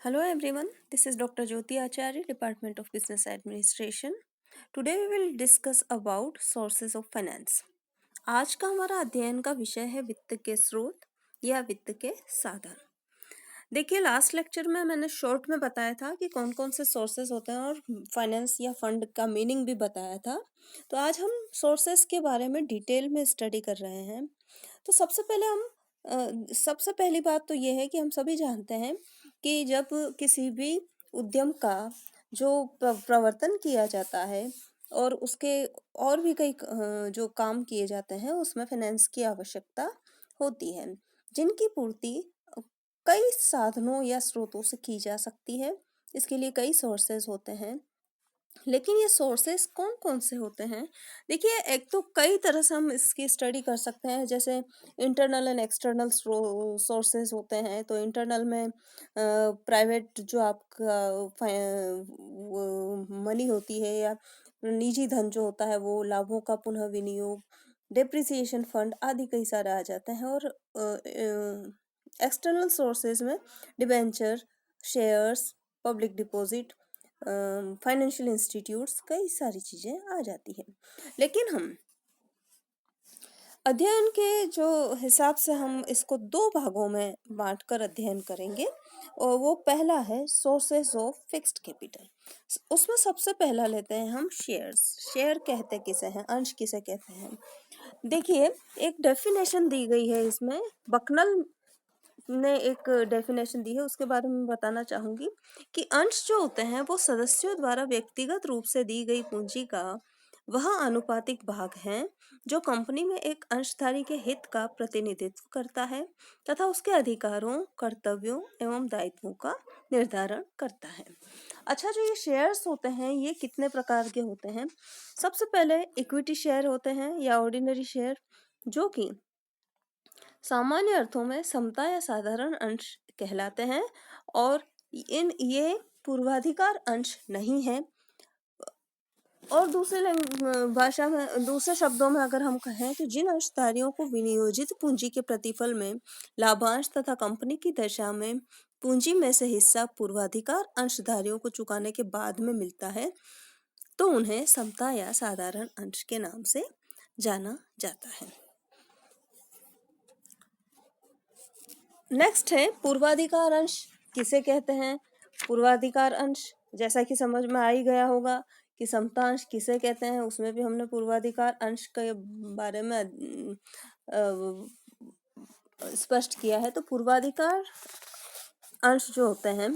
Hello everyone, this is Dr. Jyoti Acharya, Department of Business Administration. Today we will discuss about sources of finance. आज का हमारा अध्ययन का विषय है वित्त के स्रोत या वित्त के साधन। देखिए लास्ट लेक्चर में मैंने शॉर्ट में बताया था कि कौन कौन से सोर्सेज होते हैं और फाइनेंस या फंड का मीनिंग भी बताया था। तो आज हम सोर्सेज के बारे में डिटेल में स्टडी कर रहे हैं। तो सबसे पहली बात तो ये है कि हम सभी जानते हैं कि जब किसी भी उद्यम का जो प्रवर्तन किया जाता है और उसके और भी कई जो काम किए जाते हैं उसमें फाइनेंस की आवश्यकता होती है, जिनकी पूर्ति कई साधनों या स्रोतों से की जा सकती है। इसके लिए कई सोर्सेज होते हैं, लेकिन ये सोर्सेस कौन कौन से होते हैं? देखिए एक तो कई तरह से हम इसकी स्टडी कर सकते हैं, जैसे इंटरनल एंड एक्सटर्नल सोर्सेस होते हैं। तो इंटरनल में प्राइवेट जो आपका मनी होती है या निजी धन जो होता है वो लाभों का पुनः विनियोग, डेप्रिसिएशन फंड आदि कई सारे आ जाते हैं। और एक्सटर्नल सोर्सेज में debenture, shares, public deposit, financial institutes, कई सारी चीजें आ जाती हैं। लेकिन हम अध्ययन के जो हिसाब से हम इसको दो भागों में बांटकर अध्ययन करेंगे, और वो पहला है सोर्सेस ऑफ फिक्स्ड कैपिटल। उसमें सबसे पहला लेते हैं हम शेयर्स। शेयर कहते किसे हैं, अंश किसे कहते हैं? देखिए एक डेफिनेशन दी गई है इसमें, बकनल ने एक डेफिनेशन दी है, उसके बारे में बताना चाहूंगी कि अंश जो होते हैं वो सदस्यों द्वारा व्यक्तिगत रूप से दी गई पूंजी का वह आनुपातिक भाग है जो कंपनी में एक अंशधारी के हित का प्रतिनिधित्व करता है तथा उसके अधिकारों, कर्तव्यों एवं दायित्वों का निर्धारण करता है। अच्छा, जो ये शेयर्स होते हैं ये कितने प्रकार के होते हैं? सबसे पहले इक्विटी शेयर होते हैं या ऑर्डिनरी शेयर, जो कि सामान्य अर्थों में समता या साधारण अंश कहलाते हैं, और ये पूर्वाधिकार अंश नहीं है। और भाषा में, दूसरे शब्दों में अगर हम कहें तो जिन अंशधारियों को विनियोजित पूंजी के प्रतिफल में लाभांश तथा कंपनी की दशा में पूंजी में से हिस्सा पूर्वाधिकार अंशधारियों को चुकाने के बाद में मिलता है, तो उन्हें समता या साधारण अंश के नाम से जाना जाता है। नेक्स्ट है पूर्वाधिकार अंश किसे कहते हैं? पूर्वाधिकार अंश जैसा कि समझ में आ ही गया होगा कि समता अंश किसे कहते हैं, उसमें भी हमने पूर्वाधिकार अंश के बारे में स्पष्ट किया है। तो पूर्वाधिकार अंश जो होते हैं,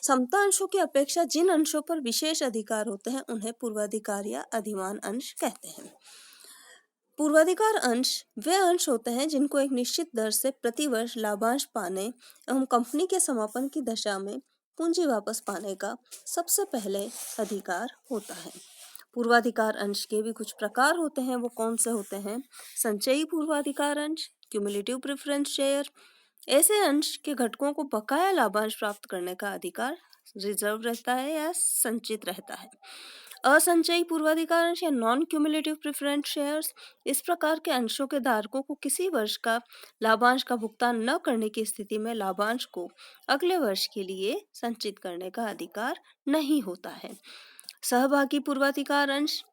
समता अंशों की अपेक्षा जिन अंशों पर विशेष अधिकार होते हैं उन्हें पूर्वाधिकार या अधिमान अंश कहते हैं। पूर्वाधिकार अंश वे अंश होते हैं जिनको एक निश्चित दर से प्रतिवर्ष लाभांश पाने एवं कंपनी के समापन की दशा में पूंजी वापस पाने का सबसे पहले अधिकार होता है। पूर्वाधिकार अंश के भी कुछ प्रकार होते हैं, वो कौन से होते हैं? संचयी पूर्वाधिकार अंश, क्यूमुलेटिव प्रेफरेंस शेयर। ऐसे अंश के घटकों को बकाया लाभांश प्राप्त करने का अधिकार रिजर्व रहता है या संचित रहता है। असंचयी पूर्वाधिकार अंश या नॉन क्यूमुलेटिव प्रेफरेंस शेयर्स, इस प्रकार के अंशों के धारकों को किसी वर्ष का लाभांश का भुगतान न करने की स्थिति में लाभांश को अगले वर्ष के लिए संचित करने का अधिकार नहीं होता है। सहभागी पूर्वाधिकार अंश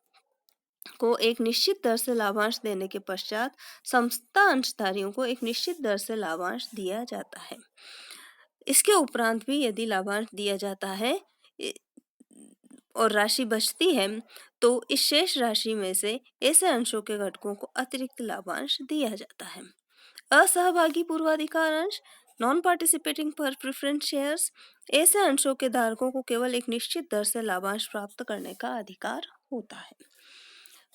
को एक निश्चित दर से लाभांश देने के पश्चात समता अंशधारियों को एक निश्चित दर से लाभांश दिया जाता है। इसके उपरांत भी यदि लाभांश दिया जाता है और राशि बचती है तो इस शेष राशि में से ऐसे अंशों के घटकों को अतिरिक्त लाभांश दिया जाता है। असहभागी पूर्वाधिकार अंश, नॉन पार्टिसिपेटिंग पर प्रेफरेंस शेयर्स, ऐसे अंशों के धारकों को केवल एक निश्चित दर से लाभांश प्राप्त करने का अधिकार होता है।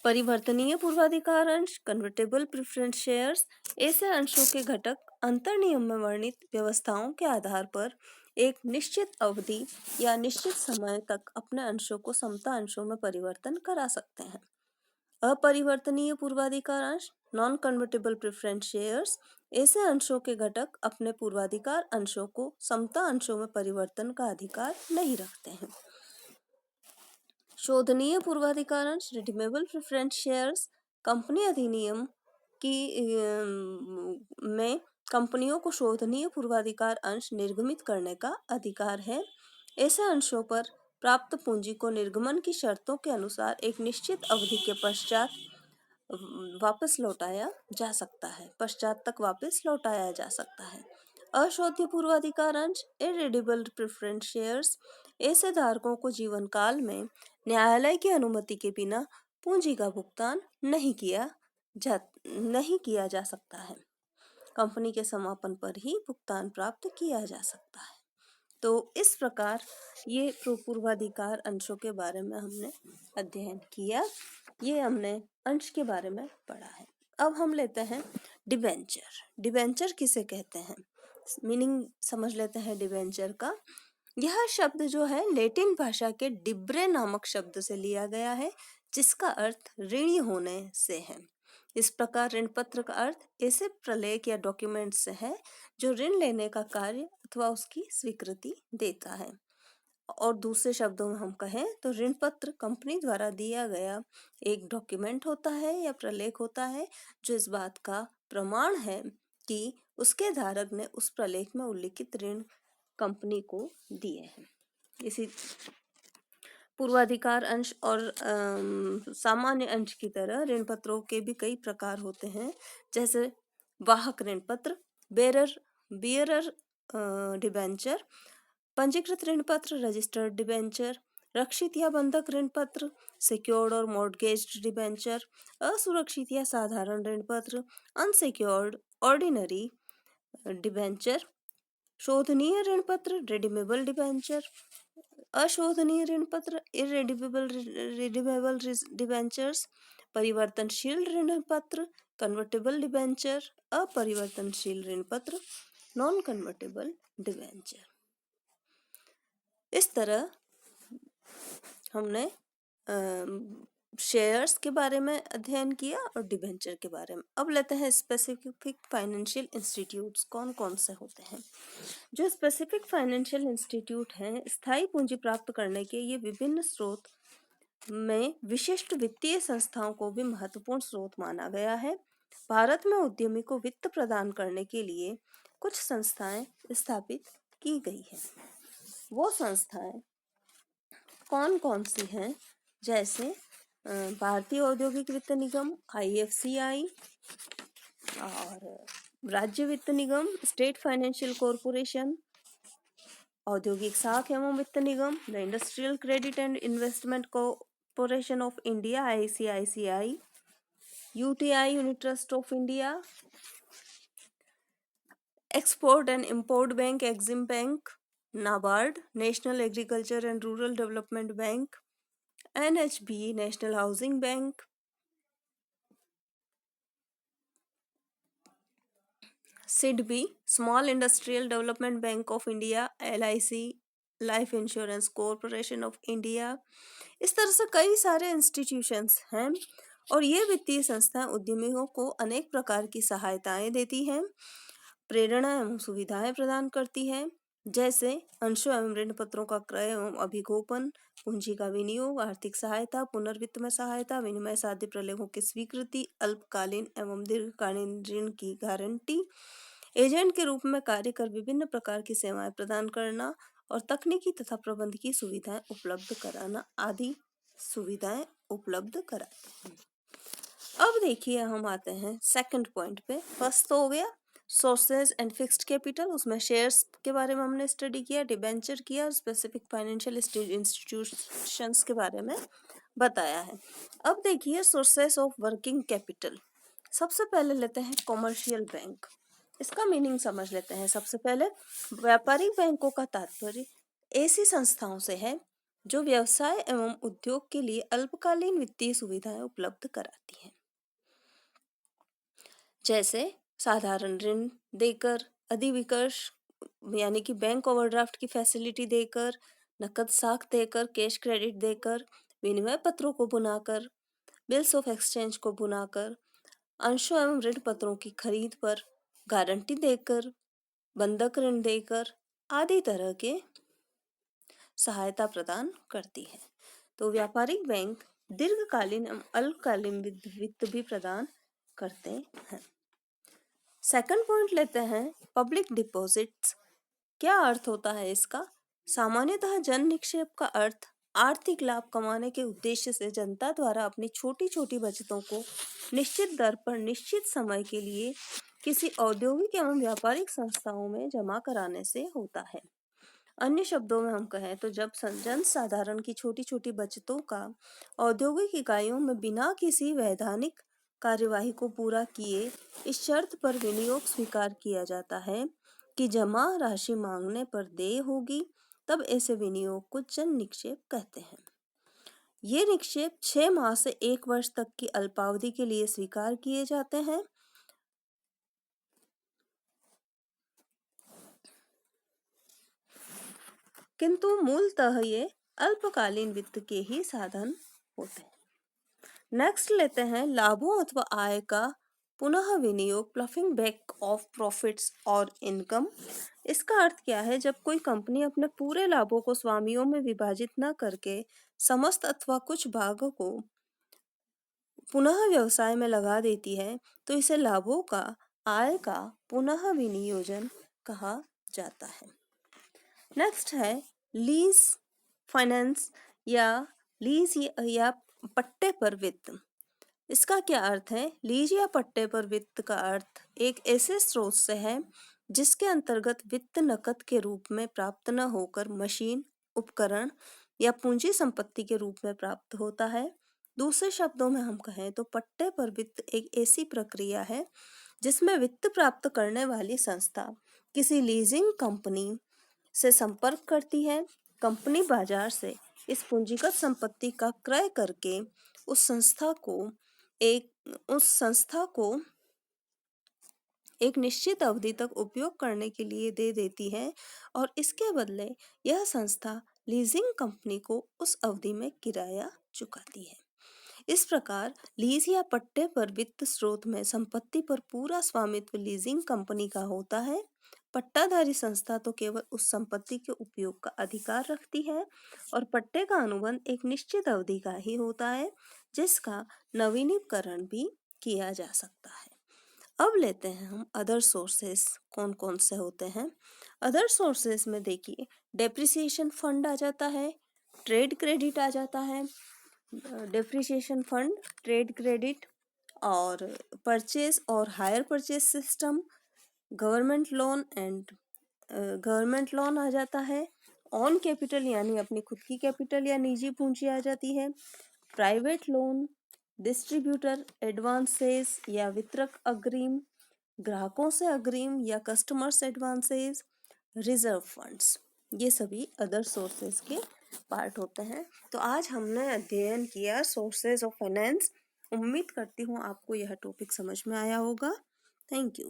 परिवर्तनीय पूर्वाधिकार अंश, कन्वर्टेबल प्रेफरेंस शेयर्स, ऐसे अंशों के घटक अंतर्नियम में वर्णित व्यवस्थाओं के आधार पर एक निश्चित अवधि या निश्चित समय तक अपने अंशों को समता अंशों में परिवर्तन करा सकते हैं। अपरिवर्तनीय पूर्वाधिकार अंश, नॉन कन्वर्टेबल प्रेफरेंस शेयर्स, ऐसे अंशों के घटक अपने पूर्वाधिकार अंशों को समता अंशों में परिवर्तन का अधिकार नहीं रखते हैं। शोधनीय पूर्वाधिकार अंश, रिडीमेबल प्रेफरेंस शेयर्स, कंपनी अधिनियम की में कंपनियों को शोधनीय पूर्वाधिकार अंश निर्गमित करने का अधिकार है। ऐसे अंशों पर प्राप्त पूंजी को निर्गमन की शर्तों के अनुसार एक निश्चित अवधि के पश्चात वापस लौटाया जा सकता है, पश्चात तक वापस लौटाया जा सकता है। अशोध्य पूर्वाधिकार अंश इररिडेबल प्रेफरेंस शेयर्स ऐसे धारकों को जीवन काल में न्यायालय की अनुमति के बिना पूंजी का भुगतान नहीं किया जा सकता है। कंपनी के समापन पर ही भुगतान प्राप्त किया जा सकता है। तो इस प्रकार ये पूर्वाधिकार अंशों के बारे में हमने अध्ययन किया, ये हमने अंश के बारे में पढ़ा है। अब हम लेते हैं डिबेंचर। डिबेंचर किसे कहते हैं, मीनिंग समझ लेते हैं डिबेंचर का। यह शब्द जो है लैटिन भाषा के डिब्रे नामक शब्द से लिया गया है, जिसका अर्थ ऋणी होने से है। इस प्रकार ऋण पत्र का अर्थ ऐसे प्रलेख या डॉक्यूमेंट से है जो ऋण लेने का कार्य अथवा उसकी स्वीकृति देता है। और दूसरे शब्दों में हम कहें तो ऋण पत्र कंपनी द्वारा दिया गया एक डॉक्यूमेंट होता है या प्रलेख होता है जो इस बात का प्रमाण है कि उसके धारक ने उस प्रलेख में उल्लिखित ऋण कंपनी को दिए हैं। इसी पूर्वाधिकार अंश और सामान्य अंश की तरह ऋण पत्रों के भी कई प्रकार होते हैं, जैसे वाहक ऋण पत्र, बियरर डिबेंचर, पंजीकृत ऋण पत्र रजिस्टर्ड डिबेंचर, रक्षित या बंधक ऋण पत्र सिक्योर्ड और मॉर्गेज्ड डिबेंचर, असुरक्षित या साधारण ऋण पत्र अनसिक्योर्ड ऑर्डिनरी डिबेंचर, शोधनीय ऋण पत्र रिडीमेबल डिबेंचर, अशोधनीय ऋण पत्र रिडीमेबल डिबेंचर्स, परिवर्तनशील ऋण पत्र कन्वर्टेबल डिबेंचर, अपरिवर्तनशील ऋण पत्र नॉन कन्वर्टेबल डिबेंचर। इस तरह हमने शेयर्स के बारे में अध्ययन किया और डिबेंचर के बारे में। अब लेते हैं स्पेसिफिक फाइनेंशियल इंस्टीट्यूट्स कौन कौन से होते हैं। जो स्पेसिफिक फाइनेंशियल इंस्टीट्यूट हैं, स्थायी पूंजी प्राप्त करने के ये विभिन्न स्रोत में विशिष्ट वित्तीय संस्थाओं को भी महत्वपूर्ण स्रोत माना गया है। भारत में उद्यमी को वित्त प्रदान करने के लिए कुछ संस्थाएं स्थापित की गई हैं। वो संस्थाएं कौन कौन सी हैं, जैसे भारतीय औद्योगिक वित्त निगम IFCI और राज्य वित्त निगम स्टेट फाइनेंशियल कॉरपोरेशन, औद्योगिक साख एवं वित्त निगम the industrial credit and investment corporation of India ICICI, UTI unit trust of India, export and import bank EXIM bank, NABARD national agriculture and rural development bank, NHB national housing bank, SIDBI small industrial development bank of India, LIC life insurance corporation of India. इस तरह से कई सारे institutions हैं और ये वित्तीय संस्थाएं उद्यमियों को अनेक प्रकार की सहायताएं देती हैं, प्रेरणा एवं सुविधाएं प्रदान करती है, जैसे अंशों एवं ऋण पत्रों का क्रय एवं अभिगोपन, पूंजी का विनियोग, आर्थिक सहायता, पुनर्वित्त में सहायता, विनिमय साध्य प्रलेखों की स्वीकृति, अल्पकालीन एवं दीर्घकालीन ऋण की गारंटी, एजेंट के रूप में कार्य कर विभिन्न प्रकार की सेवाएं प्रदान करना और तकनीकी तथा प्रबंधकीय सुविधाएं उपलब्ध कराना आदि सुविधाएं उपलब्ध कराते हैं। अब देखिए हम आते हैं सेकंड पॉइंट पे। फर्स्ट तो हो गया सोर्सेज एंड फिक्स्ड कैपिटल, उसमें शेयर्स के बारे में हमने स्टडी किया, डिबेंचर किया और स्पेसिफिक फाइनेंशियल इंस्टीट्यूशंस के बारे में बताया है। अब देखिए सोर्सेज ऑफ वर्किंग कैपिटल। सबसे पहले लेते हैं कॉमर्शियल बैंक। इसका मीनिंग समझ लेते हैं। सबसे पहले व्यापारिक बैंकों का तात्पर्य ऐसी संस्थाओं से है जो व्यवसाय एवं उद्योग के लिए अल्पकालीन वित्तीय सुविधाएं उपलब्ध कराती हैं, जैसे साधारण ऋण देकर, अधिविकर्ष यानी कि बैंक ओवरड्राफ्ट की फैसिलिटी देकर, नकद साख देकर, कैश क्रेडिट देकर, विनिमय पत्रों को बुनाकर, बिल्स ऑफ एक्सचेंज को बुनाकर, अंशों एवं ऋण पत्रों की खरीद पर गारंटी देकर, बंधक ऋण देकर आदि तरह के सहायता प्रदान करती है। तो व्यापारिक बैंक दीर्घकालीन एवं अल्पकालीन वित्त भी प्रदान करते हैं। सेकंड पॉइंट लेते हैं पब्लिक डिपॉजिट्स। क्या अर्थ होता है इसका? सामान्यतः जन निक्षेप का अर्थ आर्थिक लाभ कमाने के उद्देश्य से जनता द्वारा अपनी छोटी छोटी बचतों को निश्चित दर पर निश्चित समय के लिए किसी औद्योगिक एवं व्यापारिक संस्थाओं में जमा कराने से होता है। अन्य शब्दों में हम कहें तो जब जन साधारण की छोटी छोटी बचतों का औद्योगिक इकाइयों में बिना किसी वैधानिक कार्यवाही को पूरा किए इस शर्त पर विनियोग स्वीकार किया जाता है कि जमा राशि मांगने पर देय होगी, तब ऐसे विनियोग को जन निक्षेप कहते हैं। ये निक्षेप 6 माह से 1 वर्ष तक की अल्पावधि के लिए स्वीकार किए जाते हैं। किंतु मूलतः ये अल्पकालीन वित्त के ही साधन होते हैं। नेक्स्ट लेते हैं लाभों अथवा आय का पुनः विनियोग, प्लफिंग बैक ऑफ प्रॉफिट्स और इनकम। इसका अर्थ क्या है? जब कोई कंपनी अपने पूरे लाभों को स्वामियों में विभाजित न करके समस्त अथवा कुछ भागों को पुनः व्यवसाय में लगा देती है तो इसे लाभों का आय का पुनः विनियोजन कहा जाता है। नेक्स्ट है लीज फाइनेंस या लीज या पट्टे पर वित्त। इसका क्या अर्थ है? लीज या पट्टे पर वित्त का अर्थ एक ऐसे स्रोत से है जिसके अंतर्गत वित्त नकद के रूप में प्राप्त न होकर मशीन, उपकरण या पूंजी संपत्ति के रूप में प्राप्त होता है। दूसरे शब्दों में हम कहें तो पट्टे पर वित्त एक ऐसी प्रक्रिया है जिसमें वित्त प्राप्त करने वाली संस्था किसी लीजिंग कंपनी से संपर्क करती है। कंपनी बाजार से इस पूंजीगत संपत्ति का क्रय करके उस संस्था को एक निश्चित अवधि तक उपयोग करने के लिए दे देती है और इसके बदले यह संस्था लीजिंग कंपनी को उस अवधि में किराया चुकाती है। इस प्रकार लीज या पट्टे पर वित्त स्रोत में संपत्ति पर पूरा स्वामित्व लीजिंग कंपनी का होता है। पट्टाधारी संस्था तो केवल उस संपत्ति के उपयोग का अधिकार रखती है और पट्टे का अनुबंध एक निश्चित अवधि का ही होता है जिसका नवीनीकरण भी किया जा सकता है। अब लेते हैं हम अदर सोर्सेस कौन कौन से होते हैं। अदर सोर्सेस में देखिए डेप्रिसिएशन फंड आ जाता है, ट्रेड क्रेडिट आ जाता है, डेप्रिसिएशन फंड, ट्रेड क्रेडिट और परचेज और hire purchase system, government loan आ जाता है, ऑन कैपिटल यानी अपनी खुद की कैपिटल या निजी पूंजी आ जाती है, प्राइवेट लोन, डिस्ट्रीब्यूटर एडवांसेस या वितरक अग्रिम, ग्राहकों से अग्रिम या कस्टमर्स एडवांसेस, रिजर्व फंड्स, ये सभी अदर सोर्सेज के पार्ट होते हैं। तो आज हमने अध्ययन किया सोर्सेज ऑफ फाइनेंस। उम्मीद करती हूँ आपको यह टॉपिक समझ में आया होगा। Thank you.